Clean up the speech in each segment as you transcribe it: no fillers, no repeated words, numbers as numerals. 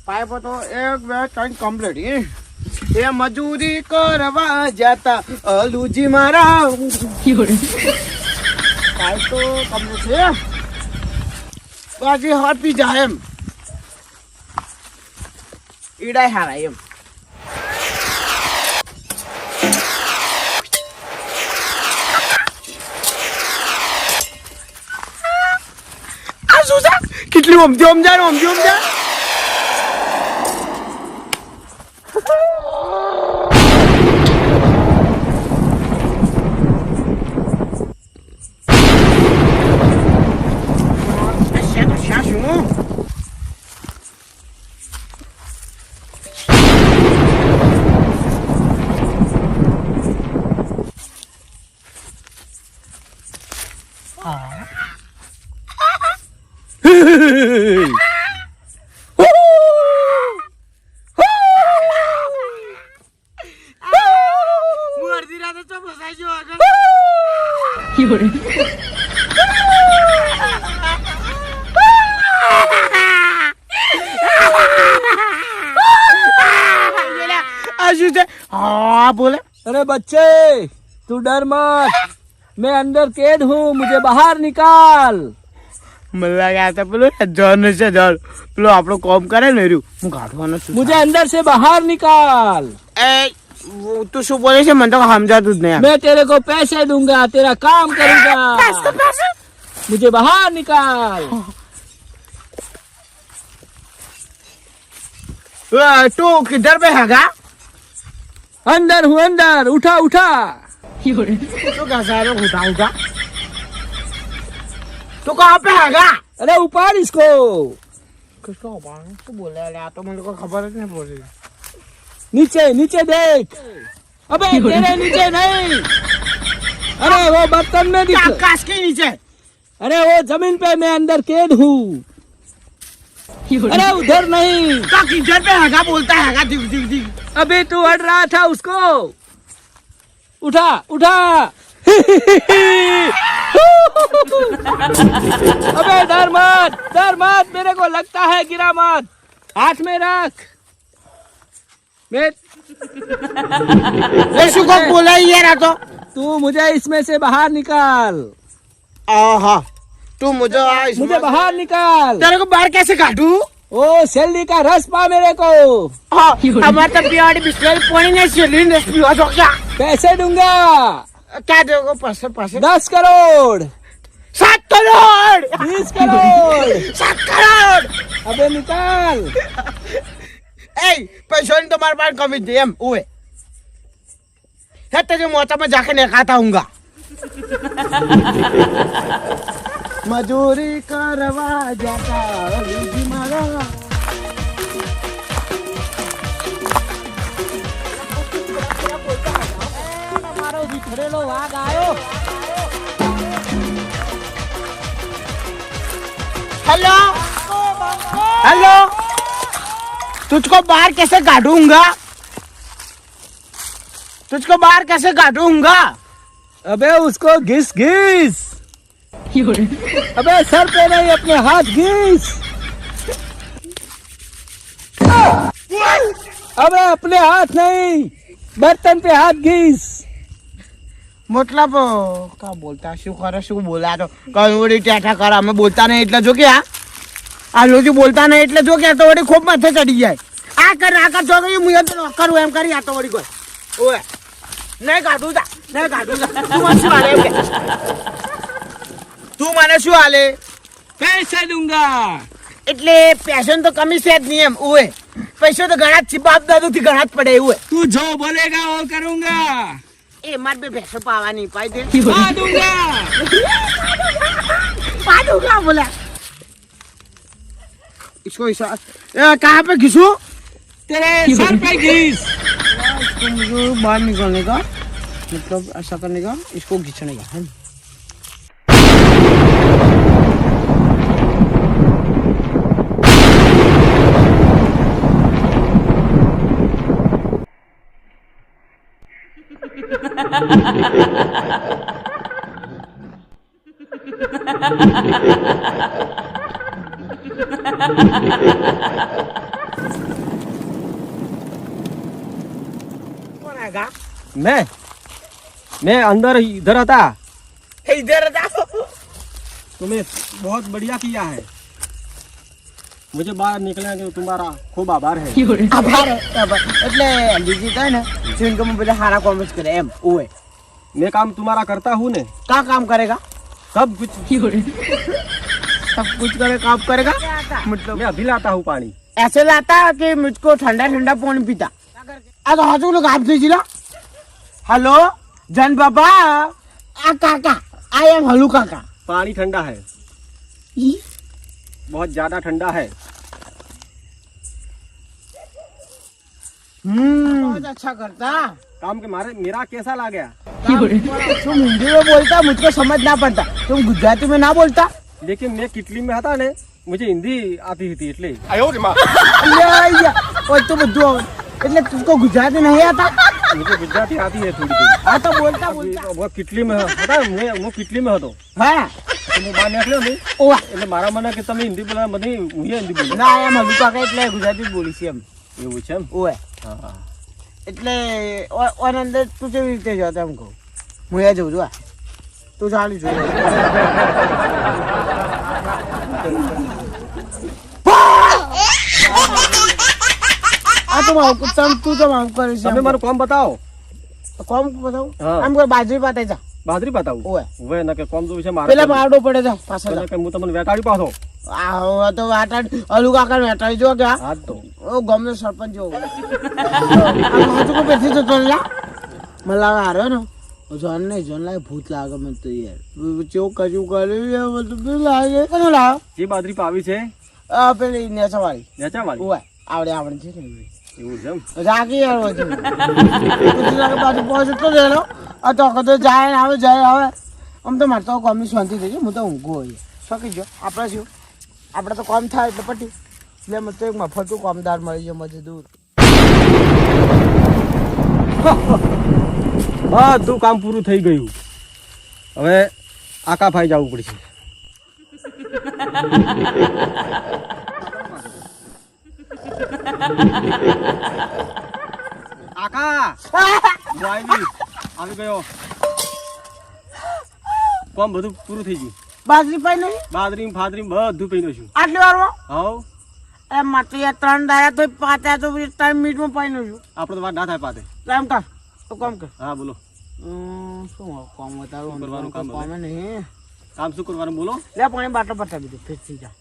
Pipe તો એક બે ત્રણ કમ્પ્લીટ એ મજૂરી કરવા જતા અલુજી મારા પાઇપ તો કમ્પ્લીટ છે બાકી હાથ પી જાય એમ ઈડાય હારા એમ આ શું છે કેટલી ઓમજી ઓમજા ઓમજી ઓમજા हाँ बोले अरे बच्चे तू डर मत मैं अंदर कैद हूँ मुझे बाहर निकाल મને લાગે આ તો પેલું જન છે જન પેલું આપણું કોમ કરે ને રહ્યું હું કાઢવાનો છું मुझे अंदर से बाहर निकाल એ તું શું બોલે છે મને તો સમજાતું જ નહીં मैं तेरे को पैसे दूंगा तेरा काम करूंगा मुझे बाहर निकाल तू किधर पे हैगा अंदर हूँ अंदर उठा उठा तू कैसा है उठा उठा तू कहाँ पे हैगा अरे उपाड़ इसको किसको उपाड़ तू बोले यार तो मुझे को खबर ही नहीं बोल रही नीचे नीचे देख अबे तेरे नीचे नहीं अरे वो बर्तन में दिख आकाश के नीचे अरे वो जमीन पे मैं अंदर कैद हूँ अरे उधर नहीं तो किधर पे हैगा बोलता हैगा दिख दिख दिख अभी तू हट रहा था उसको उठा उठा अबे डर मत मेरे को लगता है गिरा मत हाथ में रख मैं यीशु को बोला ही यार तो तू मुझे इसमें से बाहर निकाल आहा तू मुझे बाहर निकाल तेरे को बाहर कैसे काटू ओ सैलरी का रस पा मेरे को हमारे तो पियाड़ी बिस्लरी पानी नहीं सैलरी रस पिया तो क्या पैसे दूंगा क्या दोगे पैसे पैसे 10 करोड़ 7 करोड़ 20 करोड़ 7 करोड़ अबे निकाल ए पैसों ने तुम्हारे पास कमी दी हम ओए है तेरे मोचा में जाके नहीं खाता हूँगा मजूरी करवा जाता मारा घरेलो वाघ आयो हेलो हेलो तुझको बाहर कैसे काटूंगा तुझको बाहर कैसे काटूंगा अबे उसको घिस घिस अबे सर पे नहीं अपने हाथ घिस अबे अपने हाथ नहीं बर्तन पे हाथ घिस मतलब क्या बोलता शू करे शू बोला तो कई टेठा करा मैं बोलता नहीं એટલે જો કે આ લોકો બોલતા નહીં એટલે જો કે તો વળી ખૂબ માથે ચડી જાય આ કર જો કે હું તો કરું એમ કરી આ તો વળી કોઈ ઓય નહીં કાઢું જા તું મને શું હાલે पैसे दूंगा એટલે પેશન તો કમી છે જ નહીં એમ ઓય પૈસો તો ઘણા જ બાપ દાદુ થી ઘણા જ પડે એવું तू जो बोलेगा वो करूंगा એ માર બે ભેંસો પાવાની પાઈ દે पादूंगा बोला इसको कहाँ पे घिसू तेरे सर पे घिस इसको मुझे बाहर निकलने का मतलब ऐसा करने का इसको घिसने का है કોણ આगा मैं अंदर इधर था इधर था तुम्हें बहुत बढ़िया किया है मुझे बाहर निकलने के तुम्हारा खूब आभार है આભાર એટલે બીજી કહે ને જિંદગીમાં બધા સારા કામ જ કરે એમ ઓય मैं काम तुम्हारा करता हूँ ने क्या काम करेगा सब कुछ सब कुछ करे काम करेगा मतलब मैं अभी लाता हूँ पानी ऐसे लाता कि मुझको ठंडा ठंडा पानी पीता आ तो हाथों लोग आप दीजिए हेलो जन बाबा आ काका आई एम हलू काका पानी ठंडा है बहुत ज्यादा ठंडा है बहुत अच्छा करता काम के मारे मेरा कैसा ला गया तुम हिंदी में बोलता मुझको समझ ना पड़ता तुम गुजराती में ना बोलता लेकिन मैं किटली में था ने मुझे हिंदी आती थी એટલે और तो बुद्धू એટલે तुमको गुजराती नहीं आता मुझे गुजराती आती है थोड़ी थोड़ी हाँ तो बोलता बोलता वो किटली में હતા હું કિટલી में હતો हाँ હું બહાર નીકળ્યો ને ઓવા એટલે મારા મને કે તમે હિન્દી બોલા મને હું હિન્દી બોલું ના એમ હલુ કાકા એટલે ગુજરાતી જ બોલીશ એમ એવું છે એમ ઓય હા એટલે ઓન અંદર તું કેવી રીતે જતો એમ કહું હું એ જઉં છું આ તું ચાલી છું આ તો મારું તું તો મારું કરીશ તમે મારું કામ બતાવો કોમ બતાવું હા. આમ કોઈ બાજરી પાતે જા બાદરી બતાવું ઓય હવે ના કે કામ જોવું છે મારે પેલા પાવડો પડે જા પાછળ પેલા કે હું તમને વેટાડી પાછો આ તો વાટા હલુ કાકા વેટાઈ જો કે હા તો ઓ ગામનો સરપંચ જો આ હાથો કો બેઠી તો તોલા મલા આરો ને જોન ને જોન લાગે ભૂત લાગે મને તો યાર ચેવું કજું કર્યું યાર મને તો લાગે કોનો લાવ જે બાદરી પાવી છે આ પેલી નેચાવાળી નેચા વાળી ઓય આવડે છે ને એવું છે એમ રાગી યાર હોય છે કુછ લાગે બાજુ પહોંચ તો લેલો આ તો કદો જાય ને આવે જાય આવે આમ તો મારે તો કોમની શાંતિ થઈ ગઈ હું તો ઊંઘો હોય શકી જો આપણે શું આપણે તો કોમ થાય એટલે પટી એટલે મને તો એક મફતું કોમદાર મળી ગયો મજદૂર બધું કામ પૂરું થઈ ગયું હવે આકા ભાઈ જવું પડશે આકા હું આવી ગયો કામ બધું પૂરું થઈ ગયું બાજરી પાઈ નહીં બાદરી ફાદરી બધું પીનો છું આટલી વારમાં હવ એ માત્ર 3 દાયા તો 5 તો 3 મિનિટમાં પાઈ નું છું આપણે તો વાત ના થાય પાતે એમ કર તો કોમ કર હા બોલો શું કોમ બતાવું કરવાનું કામ કોમ નહીં કામ શું કરવાનું બોલો લે પાણી બાટલો પતાવી દે ફેરથી જા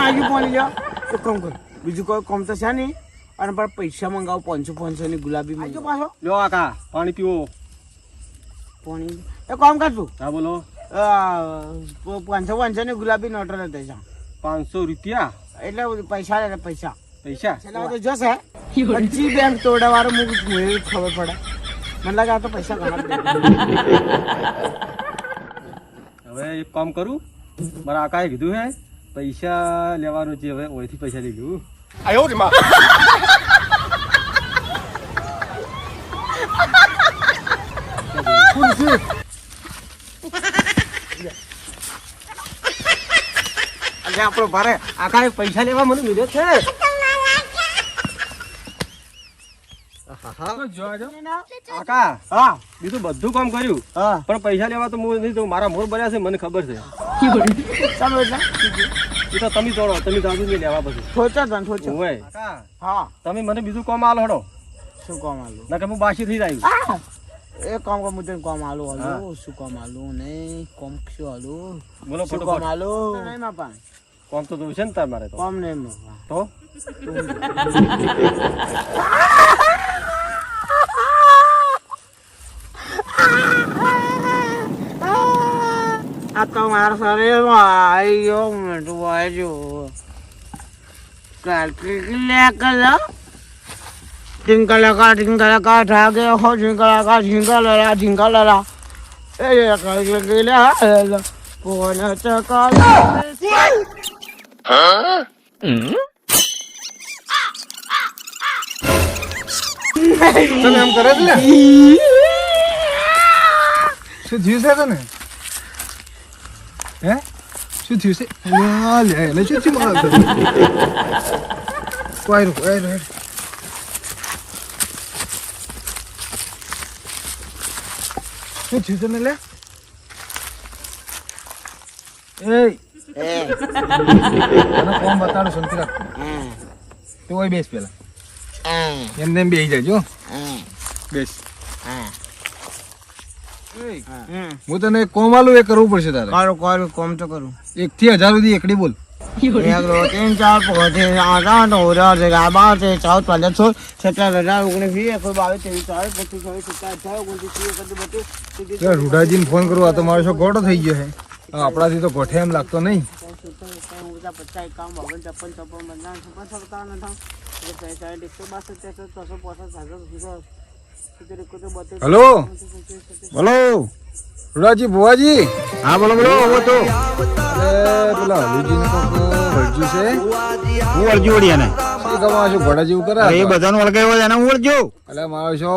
આગળ પાણી લ્યો તો કોમ કર બીજું કોઈ કોમ તો છે નહીં અને પર પૈસા મંગાવો 500 ની ગુલાબી મંગાવો પાછો લ્યો આકા પાણી પીવો પાણી એ કોમ કર તું હા બોલો 500 ની ગુલાબી નોટો લેતા જા 500 રૂપિયા એટલે પૈસા લે પૈસા પૈસા છેલ્લા તો જશે પછી બેંક તોડવાનો મુક મને ખબર પડે મને લાગે આ તો પૈસા ઘણા હવે એક કામ કરું મારા આકાએ કીધું હે પૈસા લેવાનું છે હવે ઓયથી પૈસા લઈ લઉં આપણો ભારે આકાએ પૈસા લેવા મને કીધું છે આકા હા બીજું બધું કામ કર્યું હા પણ પૈસા લેવા તો હું નહીં તો મારા મોર ભર્યા છે મને ખબર છે ચાલો એટલે એ તો તમે તોડો તમે દાદુ ને લેવા પછી ઠોચા તને ઠોચા ઓય આકા હા તમે મને બીજું કામ આલો હડો શું કામ આલું ના કે હું બાસી થઈ જાય એ કામ કામ મુજબ કામ આલું હાલું શું કામ આલું નહીં કામ શું આલું બોલો શું કામ ફટોફટ આલું નહીં માપા કામ તો જોવું છે ને તમારે તો કામ નહીં માપા તો આ તો મારા શરીરમાં આવી ગયો મેં વાજો ઢીંકા ઠાગે હો ઢીંકા લલા એ કોણ ચકા તમે એમ કરે છે ને શું જીવ છે તને હે શું થયું છે લા લે એને શું થયું મારા કોઈ રૂક એ શું થયું તને લે એ તને કોમ બતાડો શાંતિ રાખ તું ઓય બેસ પેલા એમને એમ બેસી જાજો બેસ હું તને એક કોમ આલું એ કરવું પડશે તારે કરું કોમ તો કરું 1 થી 1000 સુધી એકડી બોલ 1 2 3 4 5 6 7 8 9 10 11 12 13 14 15 16 17 18 19 20 22 23 24 25 26 27 28 29 30 31 32 ચાલ રૂડાજીને ફોન કરું આ તો મારો શું ગોટો થઈ ગયો છે આપણાથી તો ગોઠે એમ લાગતો નહીં હલો બોલો રૂડાજી બુવાજી હા બોલો બોલો હવે તો પેલા હલુજીને કોક વળજ્યું છે હું વળજો વળિયાને શું કમાવા છો ઘોડા જેવું કરે એ બધાનો વળગાવ્યો છે એને હું વળજો એટલે મારો છો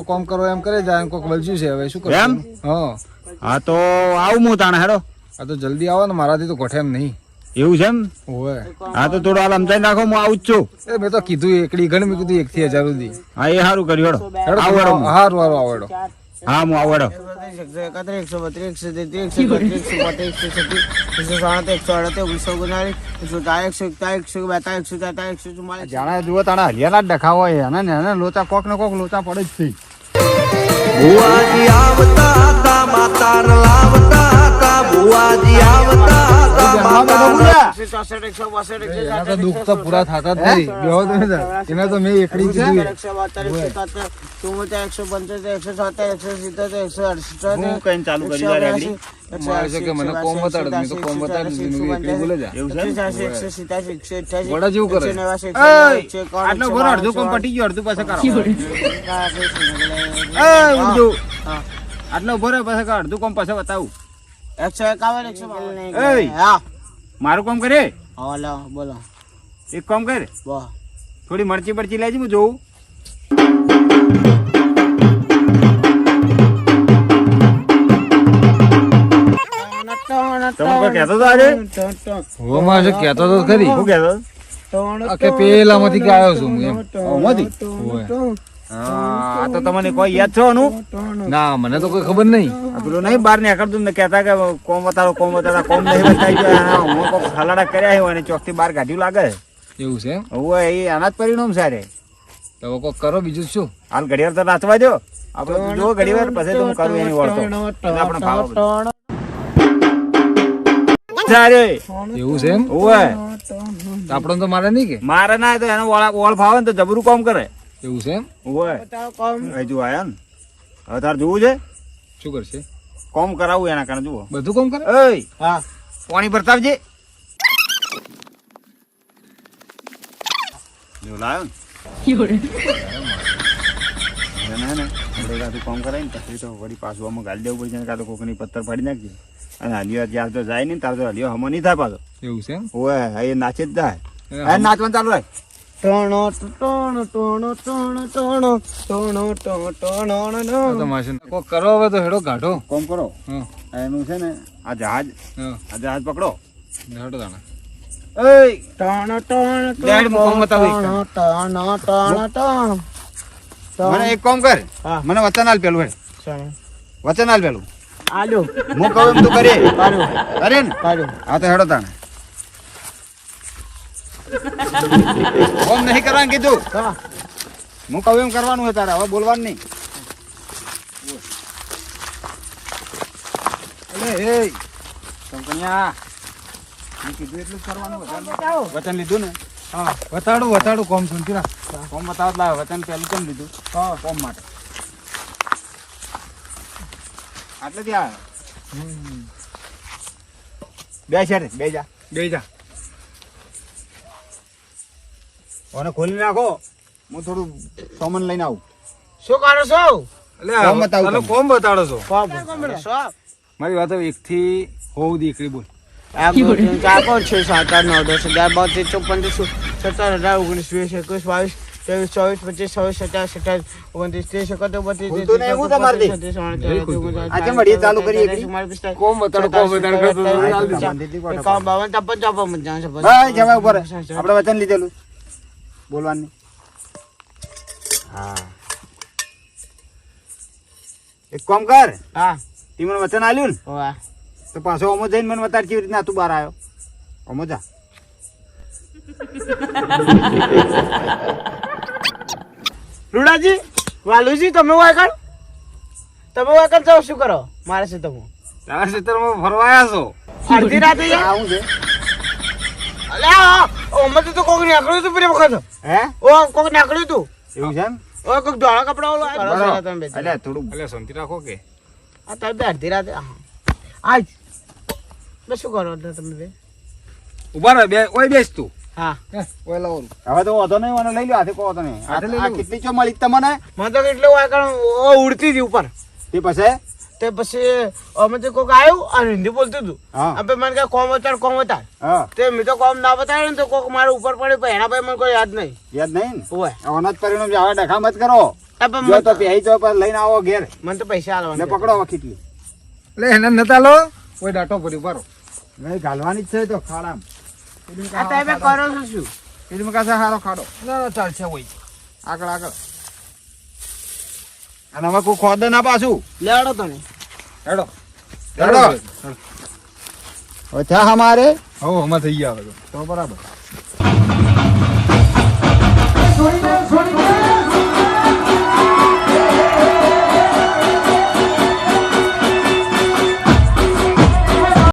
કોમ કરો એમ કરે જાય કોક વળજ્યું છે હવે શું કરું એમ? હા હા તો આવું હું તાણે હેડો આ તો જલ્દી આવો ને મારાથી તો ગોઠે એમ નહીં એવું છે એમ ઓવે હા તો થોડું હાલ સમજાઈ નાખો હું આવું જ છું એ મેં તો કીધું એકડી ગણ મેં કીધું 1 થી 1000 સુધી હા એ સારું કર્યું હેડો હારું આવડો હા હું આવડો 131 જાણે જુઓ તાણા હલિયાના જ ડખા હોય અને લોચા કોક ને કોક લોચા પડે જ છે બુઆજી આવતા હતા માતાર લાવતા હતા બુઆજી આવતા હતા એના તો દુઃખ તો પૂરા થતા જ નહીં બેહો તમે તાર. એના તો મેં એકડી કીધું એ. હું કઈ ચાલુ કરી જા રેગડી મારે છે કે મને કોમ બતાડે મેં તો કોમ બતાડે મેં એકડી બોલે જા એવું છે ઘોડા જેવું કરે આટલો ભરો અડધું કોમ પટી ગયો અડધું પાછા કરો ઉડજો આટલો ભરો પાછા કરો અડધું કોમ પાછા બતાવું 151 એય મારું કામ કરે બોલો એક કામ કર વાહ થોડી મરચી બરચી લેજે હું જોઉં તમે કોઈ કહેતો તો આજે હો મારે છે કહેતો તો ખરી શું કહેતો આ કે પેલામાંથી કે આવ્યો છું હું એમ મોદી ઓવે. આ તો તમને કોઈ યાદ છો નું ના મને તો કોઈ ખબર નહીં આ પેલું નહીં બહાર નીકળતું ને કહેતા કે કોમ બતાડો કોમ નહીં બતાવી ગયો હું કોઈ હલાડા કર્યા હોય અને ચોકથી બહાર કાઢ્યું લાગે એવું છે એમ? હવે એ આના જ પરિણામ સારે તો હવે કોક કરો બીજું શું હાલ ઘડિયાળ તો નાચવા દો આપણે જો ઘડીવાર પછી તો હું કરું એની વળતો આપણે ભાવ સારે એવું છે એમ ઓય તો આપણને તો મારે નહીં કે મારે ના તો એનો ઓળ ફાવે ને તો જબરું કામ કરે એવું છે એમ ઓય હજુ આયા ને હવે તાર જોવું છે શું કરશે કોમ કરાવું એના કારણે જુઓ બધું કામ કરે ઓય હા પાણી ભરતાવજે જો લાયો ને કામ કરાય ને પછી તો વળી પાછું આમાં ગાલી દેવું પડશે કાં તો કોકની પથ્થર પાડી નાખજે અને હલિયો જ્યાં તો જાય ને તાર તો હલિયો હમો નહીં થાય પાછો એવું છે એમ ઓય એ નાચે જ જાય એ નાચવાનું ચાલુ રાખ આ તો માશે કોક કરો હવે તો હેડો ગાઢો કોમ કરો હા એનું છે ને આ જહાજ પકડો હેડો તાણા મને એક કામ કર મને વચન હાલ પેલું વચન હાલ પેલું હું કહું એમ તું કરે અરે ને હા તો હેડો તાણે કોમ નહીં કરવાનું કીધું હું કહું એમ કરવાનું હોય તારે હવે બોલવાનું નહીં કીધું એટલું જ કરવાનું વચન લીધું ને હા વતાડું કોમ સુનતી રાખ કોમ બતાવત લાવે વચન પેલું કેમ લીધું કોમ માટે આટલે ત્યાં બે છે બે જા બે જા અને ખોલી નાખો હું થોડું સામાન લઈને આવું શું કરો છો એટલે કોમ બતાવું તમે તમે. કોમ બતાડો છો શું મારી વાત 1 થી 9 દીકરી બોલ 1 2 3 4 5 6 7 8 9 10 11 12 13 14 15 16 17 18 19 20 21 22 23, 24, 25, 26, 27, 28, 29, 30, 31, 32, ભૂલતું નહીં હું તમારથી. આજે મળીએ, ચાલુ કરીએ એકલી. કોમ બતાડો, કોમ બતાડો કરતો તો હાલ દે. 51, 52, 53, 54, 55, ભાઈ જમાઈ ઉપર આપણે વચન લીધેલું બોલવાનું હા એક કામ કર હા તી મને વચન આલ્યું ને વાહ તો પાછો અમો જઈને મને બતાડ કેવી રીતના તું બહાર આવ્યો અમો જા રૂડાજી વાલુજી તમે વાયકણ જાઓ શું કરો મારે છે તમે તારા ક્ષેત્રમાં ફરવા આવ્યા છો અડધી રાતે યાર આવું છે અલ્યા ઓમાં તો કોક નીકળ્યું હતું પેલી વખત હે ઓ કોક નીકળ્યું હતું એવું છે એમ ઓ કોક ધોળા કપડા ઓલો કરો છો તમે બે એટલે થોડું અલે શાંતિ રાખો કે આ તમે બે અડધી રાતે આજ બે શું કરો એટલે તમે બે ઉભા રહે બે ઓય બેસ તું હા ઓય લાવો હવે તો વાંધો નહીં મને લઈ લો હાથે કહો તમે હાથે લઈ આ લઉં. કેટલી ચો મળી તમને મને તો કેટલું વાયકણ ઉડતી હતી ઉપર તે પછી તે પછી અમે તો કોક આવ્યું અને હિન્દી બોલતું હતું હા આપણે મને કહે કોમ બતાડ હા તે મેં તો કોમ ના બતાડ્યું ને તો કોક મારે ઉપર પડે પણ એના ભાઈ મને કોઈ યાદ નહીં યાદ નહીં ને ઓય અનાજ પરિણામ હવે ડખા મત કરો પણ જો તો પહેરી જો પર લઈને આવો ઘેર મને તો પૈસા ને આલવાના પકડો વખીટલી એટલે એને નતા લો ઓય ડાટો ભરી ઉભા રહો નહીં ઘાલવાની જ છે તો ખાડામાં આ તમે કરો છો શું પેલી કાસે હારો ખાડો ના ના ચાલશે ઓય આગળ આગળ અને હવે કોઈ ખોદ ના પાછું લેવાડો તમે હેડો હેડો. હવે થયા અમારે હો હમા થઈ ગયા હવે તો બરાબર છોડી દે